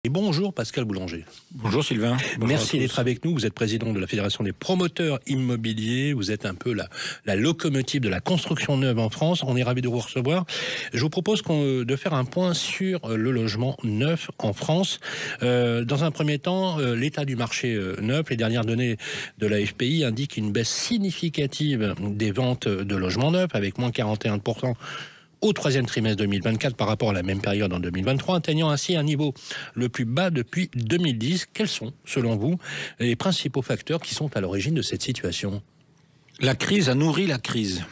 Et bonjour Pascal Boulanger. Bonjour Sylvain. Bonjour. Merci d'être avec nous. Vous êtes président de la Fédération des promoteurs immobiliers. Vous êtes un peu la locomotive de la construction neuve en France. On est ravis de vous recevoir. Je vous propose de faire un point sur le logement neuf en France. Dans un premier temps, l'état du marché neuf. Les dernières données de la FPI indiquent une baisse significative des ventes de logements neufs, avec moins 41% au troisième trimestre 2024 par rapport à la même période en 2023, atteignant ainsi un niveau le plus bas depuis 2010. Quels sont, selon vous, les principaux facteurs qui sont à l'origine de cette situation? La crise a nourri la crise.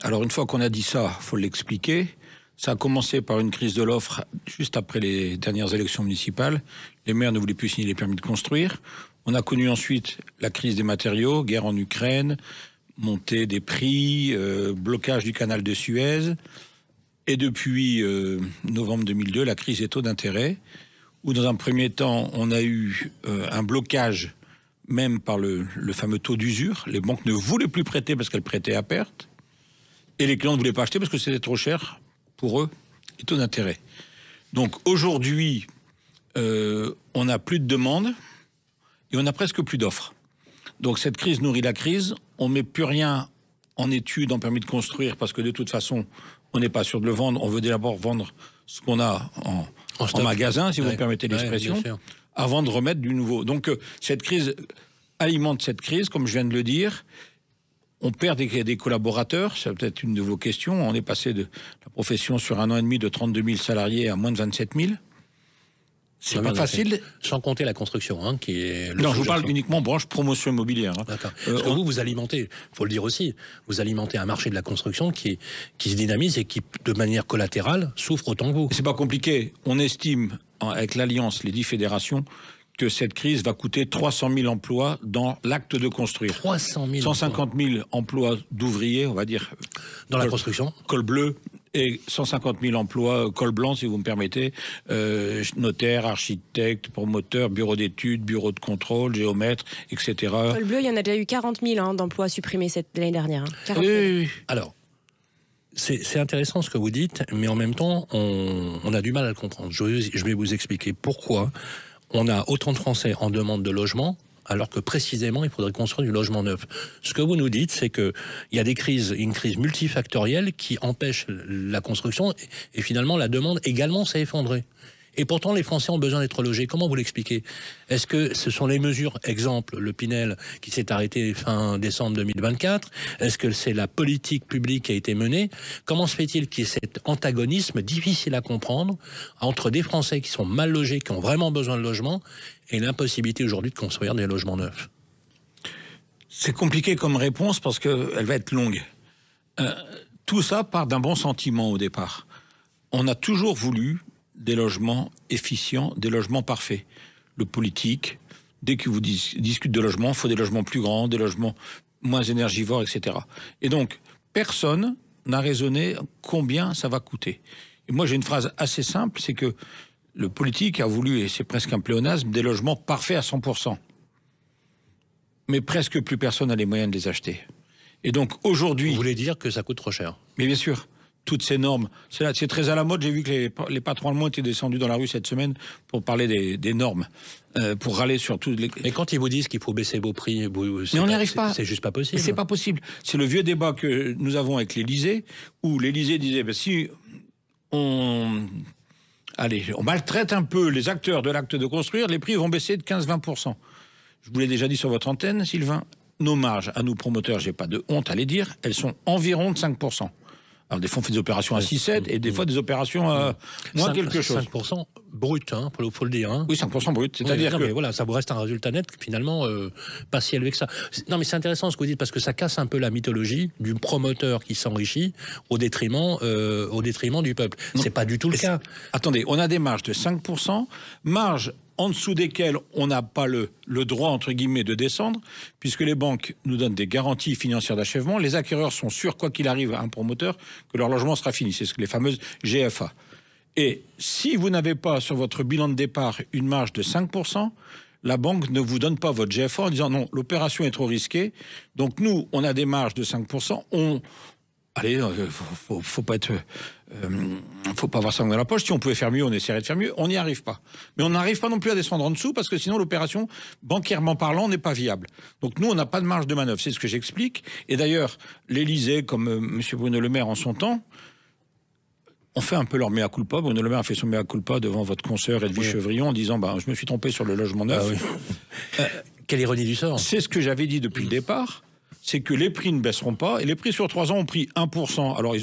Alors une fois qu'on a dit ça, il faut l'expliquer. Ça a commencé par une crise de l'offre juste après les dernières élections municipales. Les maires ne voulaient plus signer les permis de construire. On a connu ensuite la crise des matériaux, guerre en Ukraine, montée des prix, blocage du canal de Suez. Et depuis novembre 2002, la crise des taux d'intérêt, où dans un premier temps, on a eu un blocage même par le fameux taux d'usure. Les banques ne voulaient plus prêter parce qu'elles prêtaient à perte. Et les clients ne voulaient pas acheter parce que c'était trop cher pour eux, les taux d'intérêt. Donc aujourd'hui, on n'a plus de demande et on n'a presque plus d'offres. Donc cette crise nourrit la crise. On ne met plus rien en étude, en permis de construire, parce que de toute façon, on n'est pas sûr de le vendre. On veut d'abord vendre ce qu'on a en magasin, si vous me permettez l'expression, avant de remettre du nouveau. Donc cette crise alimente cette crise, comme je viens de le dire. On perd des collaborateurs, c'est peut-être une de vos questions. On est passé de la profession sur un an et demi de 32 000 salariés à moins de 27 000. C'est pas facile. Sans compter la construction, qui est... Non, je vous parle uniquement branche promotion immobilière. D'accord. Parce que vous alimentez, il faut le dire aussi, vous alimentez un marché de la construction qui se dynamise et qui, de manière collatérale, souffre autant que vous. C'est pas compliqué. On estime, avec l'Alliance, les 10 fédérations, que cette crise va coûter 300 000 emplois dans l'acte de construire. 300 000 150 000 emplois d'ouvriers, on va dire. Dans la construction. Col bleu. Et 150 000 emplois, col blanc, si vous me permettez, notaire, architecte, promoteur, bureau d'études, bureau de contrôle, géomètre, etc. Col bleu, il y en a déjà eu 40 000 d'emplois supprimés l'année dernière. 40 000. Oui. Alors, c'est intéressant ce que vous dites, mais en même temps, on a du mal à le comprendre. Je vais vous expliquer pourquoi on a autant de Français en demande de logement, alors que précisément, il faudrait construire du logement neuf. Ce que vous nous dites, c'est qu'il y a une crise multifactorielle qui empêche la construction, et finalement, la demande également s'est effondrée. Et pourtant, les Français ont besoin d'être logés. Comment vous l'expliquez? Est-ce que ce sont les mesures, exemple, le Pinel, qui s'est arrêté fin décembre 2024? Est-ce que c'est la politique publique qui a été menée? Comment se fait-il qu'il y ait cet antagonisme difficile à comprendre entre des Français qui sont mal logés, qui ont vraiment besoin de logement, et l'impossibilité aujourd'hui de construire des logements neufs? C'est compliqué comme réponse parce qu'elle va être longue. Tout ça part d'un bon sentiment au départ. On a toujours voulu des logements efficients, des logements parfaits. Le politique, dès que vous discutez de logement, il faut des logements plus grands, des logements moins énergivores, etc. Et donc, personne n'a raisonné combien ça va coûter. Et moi, j'ai une phrase assez simple, c'est que le politique a voulu, et c'est presque un pléonasme, des logements parfaits à 100%. Mais presque plus personne n'a les moyens de les acheter. Et donc, aujourd'hui... Vous voulez dire que ça coûte trop cher? Mais bien sûr. Toutes ces normes. C'est très à la mode. J'ai vu que les patrons allemands étaient descendus dans la rue cette semaine pour parler des normes, pour râler sur tout. Mais quand ils vous disent qu'il faut baisser vos prix, mais on n'y arrive pas. C'est juste pas possible. C'est pas possible. C'est le vieux débat que nous avons avec l'Élysée, où l'Élysée disait si on maltraite un peu les acteurs de l'acte de construire, les prix vont baisser de 15-20%. Je vous l'ai déjà dit sur votre antenne, Sylvain. Nos marges, à nous promoteurs, j'ai pas de honte à les dire, elles sont environ de 5%. Alors des fois on fait des opérations à 6-7 et des fois des opérations à moins quelque chose. 5% brut, faut le dire. Oui, 5% brut, c'est-à-dire que... Mais voilà, ça vous reste un résultat net finalement pas si élevé que ça. Non mais c'est intéressant ce que vous dites parce que ça casse un peu la mythologie du promoteur qui s'enrichit au détriment du peuple. C'est pas du tout le cas. Attendez, on a des marges de 5%, marges en dessous desquelles on n'a pas le droit, entre guillemets, de descendre, puisque les banques nous donnent des garanties financières d'achèvement. Les acquéreurs sont sûrs, quoi qu'il arrive à un promoteur, que leur logement sera fini. C'est les fameuses GFA. Et si vous n'avez pas sur votre bilan de départ une marge de 5%, la banque ne vous donne pas votre GFA en disant non, l'opération est trop risquée. Donc nous, on a des marges de 5%, allez, faut pas être, faut pas avoir ça dans la poche. Si on pouvait faire mieux, on essaierait de faire mieux. On n'y arrive pas. Mais on n'arrive pas non plus à descendre en dessous parce que sinon l'opération, bancairement parlant, n'est pas viable. Donc nous, on n'a pas de marge de manœuvre. C'est ce que j'explique. Et d'ailleurs, l'Élysée, comme Monsieur Bruno Le Maire en son temps, on fait un peu leur mea culpa. Bruno Le Maire a fait son mea culpa devant votre consoeur Edwige Chevrillon en disant je me suis trompé sur le logement neuf. Quelle ironie du sort. C'est ce que j'avais dit depuis le départ, c'est que les prix ne baisseront pas et les prix sur 3 ans ont pris 1%. Alors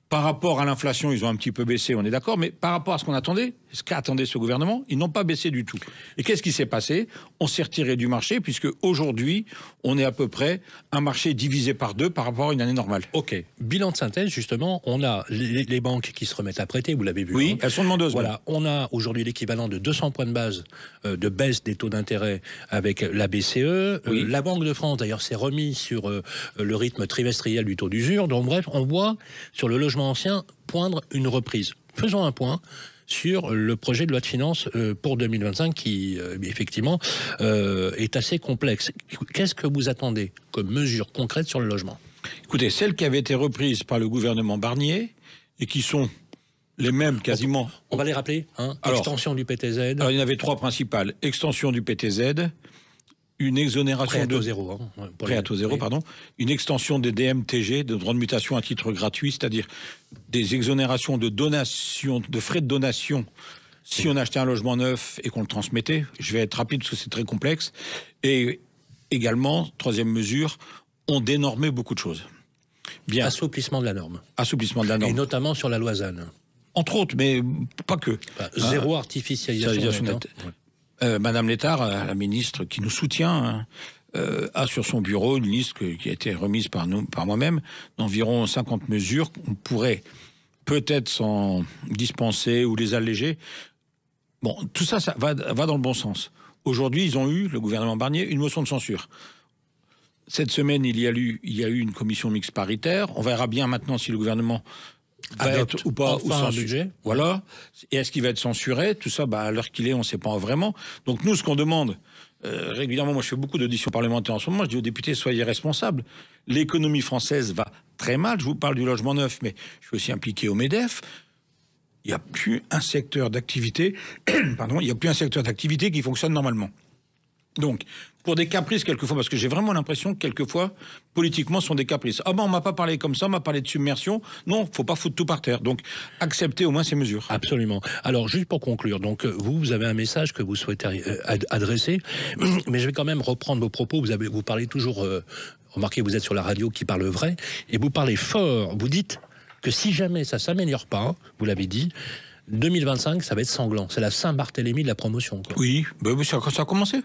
par rapport à l'inflation, ils ont un petit peu baissé, on est d'accord, mais par rapport à ce qu'on attendait, ce qu'attendait ce gouvernement, ils n'ont pas baissé du tout. Et qu'est-ce qui s'est passé? On s'est retiré du marché, puisque aujourd'hui, on est à peu près un marché divisé par 2 par rapport à une année normale. Ok. Bilan de synthèse, justement, on a les banques qui se remettent à prêter, vous l'avez vu. Oui, elles sont demandeuses. Voilà, on a aujourd'hui l'équivalent de 200 points de base de baisse des taux d'intérêt avec la BCE. Oui. La Banque de France, d'ailleurs, s'est remis sur le rythme trimestriel du taux d'usure. Donc bref, on voit sur le logement ancien poindre une reprise. Faisons un point sur le projet de loi de finances pour 2025 qui, effectivement, est assez complexe. Qu'est-ce que vous attendez comme mesures concrètes sur le logement? Écoutez, celles qui avaient été reprises par le gouvernement Barnier et qui sont les mêmes quasiment... On va les rappeler, hein. Extension du PTZ. Alors, il y en avait 3 principales. Extension du PTZ, une exonération prêt à taux zéro, hein, prêt à taux zéro, pardon, une extension des DMTG, de droits de mutation à titre gratuit, c'est-à-dire des exonérations de donation, de frais de donation si on achetait un logement neuf et qu'on le transmettait. Je vais être rapide parce que c'est très complexe. Et également, 3e mesure, on dénormait beaucoup de choses. Bien. Assouplissement de la norme. Assouplissement de la norme. Et notamment sur la loi ZAN. Entre autres, mais pas que. Zéro artificialisation nette. Madame Létard, la ministre qui nous soutient, a sur son bureau une liste qui a été remise par moi-même d'environ 50 mesures qu'on pourrait peut-être s'en dispenser ou les alléger. Bon, tout ça, ça va dans le bon sens. Aujourd'hui, ils ont eu, le gouvernement Barnier, une motion de censure. Cette semaine, il y a eu une commission mixte paritaire. On verra bien maintenant si le gouvernement adopte ou pas, enfin un budget. Voilà. Et est-ce qu'il va être censuré? Tout ça, à l'heure qu'il est, on ne sait pas vraiment. Donc nous, ce qu'on demande régulièrement, moi je fais beaucoup d'auditions parlementaires en ce moment, je dis aux députés, soyez responsables. L'économie française va très mal. Je vous parle du logement neuf, mais je suis aussi impliqué au MEDEF. Il n'y a plus un secteur d'activité, pardon, il n'y a plus un secteur d'activité qui fonctionne normalement. Donc, pour des caprices quelquefois, parce que j'ai vraiment l'impression que quelquefois, politiquement, ce sont des caprices. On m'a pas parlé comme ça, on m'a parlé de submersion. Non, faut pas foutre tout par terre. Donc, acceptez au moins ces mesures. Absolument. Alors, juste pour conclure, donc vous avez un message que vous souhaitez adresser, mais je vais quand même reprendre vos propos. Vous parlez toujours, remarquez, vous êtes sur la radio qui parle vrai, et vous parlez fort. Vous dites que si jamais ça s'améliore pas, vous l'avez dit, 2025, ça va être sanglant. C'est la Saint-Barthélemy de la promotion, quoi. Oui, ça a commencé.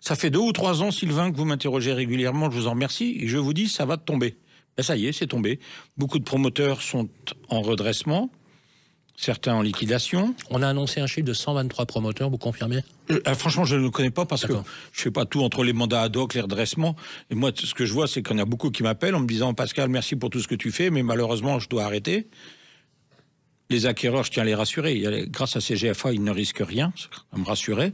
Ça fait 2 ou 3 ans, Sylvain, que vous m'interrogez régulièrement, je vous en remercie, et je vous dis, ça va tomber. Ça y est, c'est tombé. Beaucoup de promoteurs sont en redressement, certains en liquidation. On a annoncé un chiffre de 123 promoteurs, vous confirmez? Franchement, je ne le connais pas parce que je ne fais pas tout entre les mandats ad hoc, les redressements. Et moi, ce que je vois, c'est qu'il y en a beaucoup qui m'appellent en me disant « Pascal, merci pour tout ce que tu fais, mais malheureusement, je dois arrêter ». Les acquéreurs, je tiens à les rassurer. Grâce à ces GFA, ils ne risquent rien, ça me rassurer.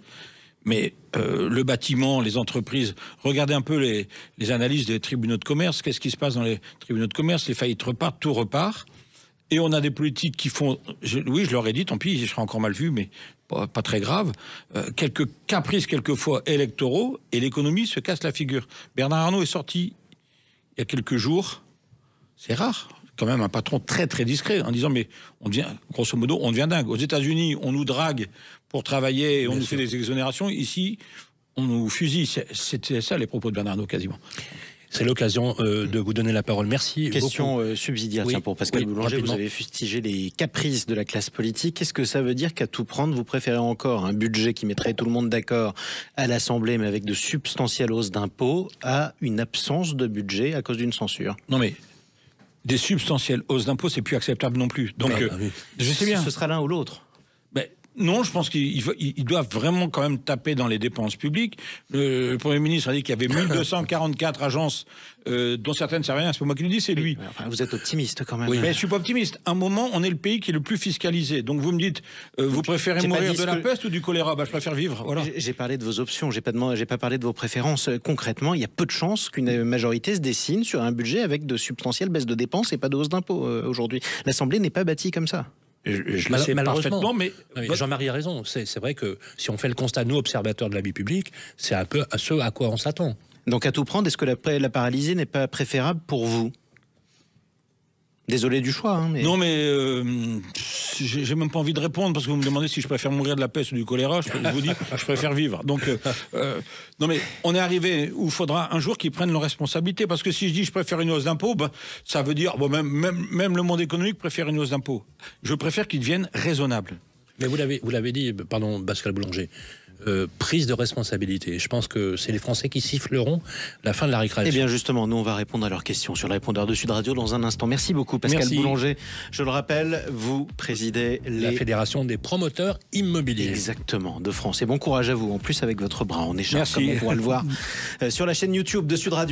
Mais le bâtiment, les entreprises, regardez un peu les analyses des tribunaux de commerce. Qu'est-ce qui se passe dans les tribunaux de commerce? Les faillites repartent, tout repart. Et on a des politiques qui font... oui, je leur ai dit, tant pis, je serai encore mal vu, mais pas très grave. Quelques caprices, quelquefois électoraux, et l'économie se casse la figure. Bernard Arnault est sorti il y a quelques jours. C'est rare. Quand même un patron très très discret en disant mais on devient, grosso modo, on devient dingue. Aux États-Unis, on nous drague pour travailler et on nous fait des exonérations. Ici, on nous fusille. C'était ça les propos de Bernard Arnault quasiment. C'est l'occasion de vous donner la parole. Merci. Question subsidiaire, tiens, pour Pascal Boulanger. Rapidement. Vous avez fustigé les caprices de la classe politique. Qu'est-ce que ça veut dire qu'à tout prendre, vous préférez encore un budget qui mettrait tout le monde d'accord à l'Assemblée, mais avec de substantielles hausses d'impôts, à une absence de budget à cause d'une censure? Non mais des substantielles hausses d'impôts, c'est plus acceptable non plus. Donc, oui. je sais bien. Ce sera l'un ou l'autre. Mais Non, je pense qu'ils doivent vraiment quand même taper dans les dépenses publiques. Le Premier ministre a dit qu'il y avait 1244 agences, dont certaines ne servent à rien. C'est pas moi qui le dis, c'est lui. Enfin, vous êtes optimiste quand même. Oui, mais je suis pas optimiste. À un moment, on est le pays qui est le plus fiscalisé. Donc vous me dites, vous préférez mourir de la peste ou du choléra? Je préfère vivre. Voilà. J'ai parlé de vos options. J'ai pas parlé de vos préférences. Concrètement, il y a peu de chances qu'une majorité se dessine sur un budget avec de substantielles baisses de dépenses et pas de hausse d'impôts aujourd'hui. L'Assemblée n'est pas bâtie comme ça. Je le sais parfaitement, mais Jean-Marie a raison. C'est vrai que si on fait le constat, nous, observateurs de la vie publique, c'est un peu à ce à quoi on s'attend. Donc à tout prendre, est-ce que la paralysie n'est pas préférable pour vous? Désolé du choix. Mais... Non, mais j'ai même pas envie de répondre parce que vous me demandez si je préfère mourir de la peste ou du choléra. Je vous dis, je préfère vivre. Donc, non, mais on est arrivé où il faudra un jour qu'ils prennent leurs responsabilités. Parce que si je dis je préfère une hausse d'impôts, ça veut dire même le monde économique préfère une hausse d'impôts. Je préfère qu'ils deviennent raisonnables. Mais vous l'avez dit, pardon, Pascal Boulanger. Prise de responsabilité. Je pense que c'est les Français qui siffleront la fin de la récréation. Eh bien justement, nous on va répondre à leurs questions sur le répondeur de Sud Radio dans un instant. Merci beaucoup Pascal Boulanger. Je le rappelle, vous présidez la Fédération des promoteurs immobiliers. Exactement, de France. Et bon courage à vous, en plus avec votre bras en écharpe, comme on pourra le voir sur la chaîne YouTube de Sud Radio.